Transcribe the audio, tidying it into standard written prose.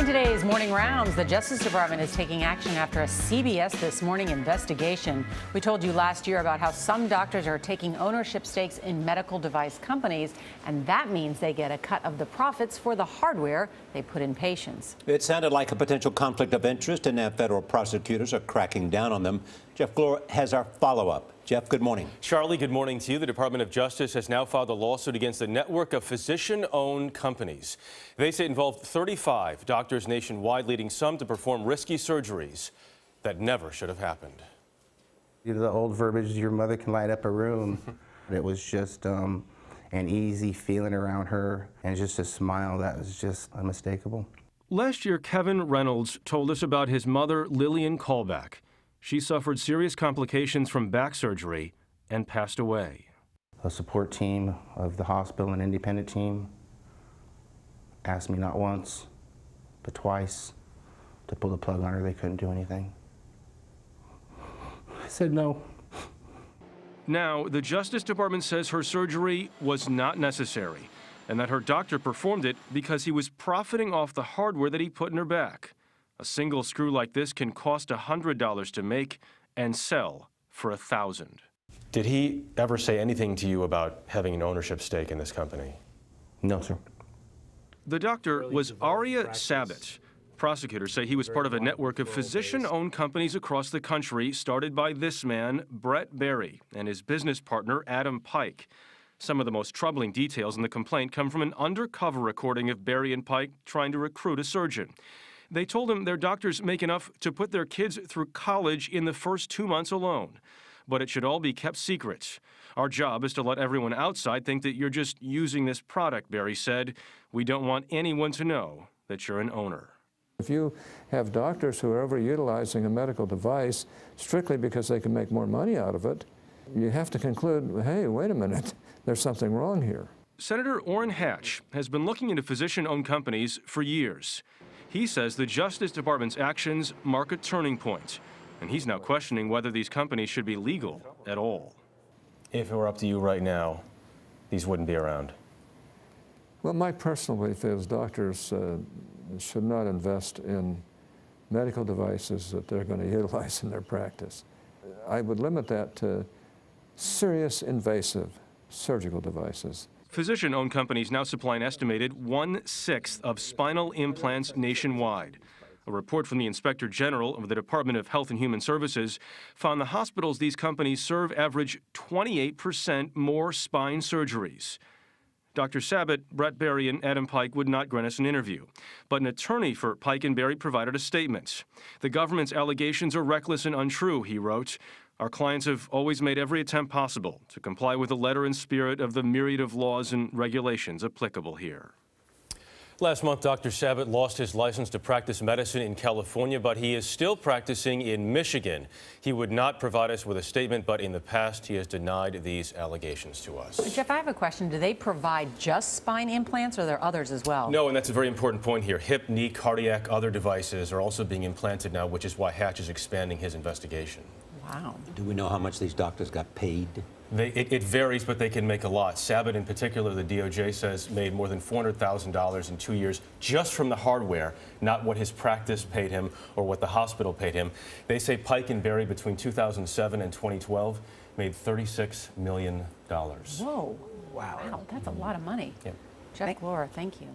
In today's morning rounds, the Justice Department is taking action after a CBS This Morning investigation. We told you last year about how some doctors are taking ownership stakes in medical device companies, and that means they get a cut of the profits for the hardware they put in patients. It sounded like a potential conflict of interest, and now federal prosecutors are cracking down on them. Jeff Glor has our follow-up. Jeff, good morning. Charlie, good morning to you. The Department of Justice has now filed a lawsuit against a network of physician-owned companies. They say it involved 35 doctors nationwide, leading some to perform risky surgeries that never should have happened. You know, the old verbiage, your mother can light up a room. It was just an easy feeling around her and just a smile that was just unmistakable. Last year, Kevin Reynolds told us about his mother, Lillian Callback. She suffered serious complications from back surgery and passed away. A support team of the hospital, an independent team, asked me not once, but twice to pull the plug on her. They couldn't do anything. I said no. Now, the Justice Department says her surgery was not necessary and that her doctor performed it because he was profiting off the hardware that he put in her back. A single screw like this can cost $100 to make and sell for $1,000. Did he ever say anything to you about having an ownership stake in this company? No, sir. The doctor was Arya Sabat. Prosecutors say he was part of a network of physician-owned companies across the country started by this man, Brett Berry, and his business partner, Adam Pike. Some of the most troubling details in the complaint come from an undercover recording of Berry and Pike trying to recruit a surgeon. They told him their doctors make enough to put their kids through college in the first 2 months alone. But it should all be kept secret. Our job is to let everyone outside think that you're just using this product, Berry said. We don't want anyone to know that you're an owner. If you have doctors who are overutilizing a medical device strictly because they can make more money out of it, you have to conclude, hey, wait a minute, there's something wrong here. Senator Orrin Hatch has been looking into physician-owned companies for years. He says the Justice Department's actions mark a turning point, and he's now questioning whether these companies should be legal at all. If it were up to you right now, these wouldn't be around. Well, my personal belief is doctors should not invest in medical devices that they're going to utilize in their practice. I would limit that to serious invasive surgical devices. Physician-owned companies now supply an estimated 1/6 of spinal implants nationwide. A report from the Inspector General of the Department of Health and Human Services found the hospitals these companies serve average 28% more spine surgeries. Dr. Sabat, Brett Berry, and Adam Pike would not grant us an interview, but an attorney for Pike and Berry provided a statement. The government's allegations are reckless and untrue, he wrote. Our clients have always made every attempt possible to comply with the letter and spirit of the myriad of laws and regulations applicable here. Last month, Dr. Sabat lost his license to practice medicine in California, but he is still practicing in Michigan. He would not provide us with a statement, but in the past, he has denied these allegations to us. Jeff, I have a question. Do they provide just spine implants, or are there others as well? No, and that's a very important point here. Hip, knee, cardiac, other devices are also being implanted now, which is why Hatch is expanding his investigation. Wow. Do we know how much these doctors got paid? It varies, but they can make a lot. Sabat, in particular, the DOJ says, made more than $400,000 in 2 years just from the hardware, not what his practice paid him or what the hospital paid him. They say Pike and Berry, between 2007 and 2012, made $36 million. Whoa. Wow. That's a lot of money. Yep. Jeff Glor, thank you.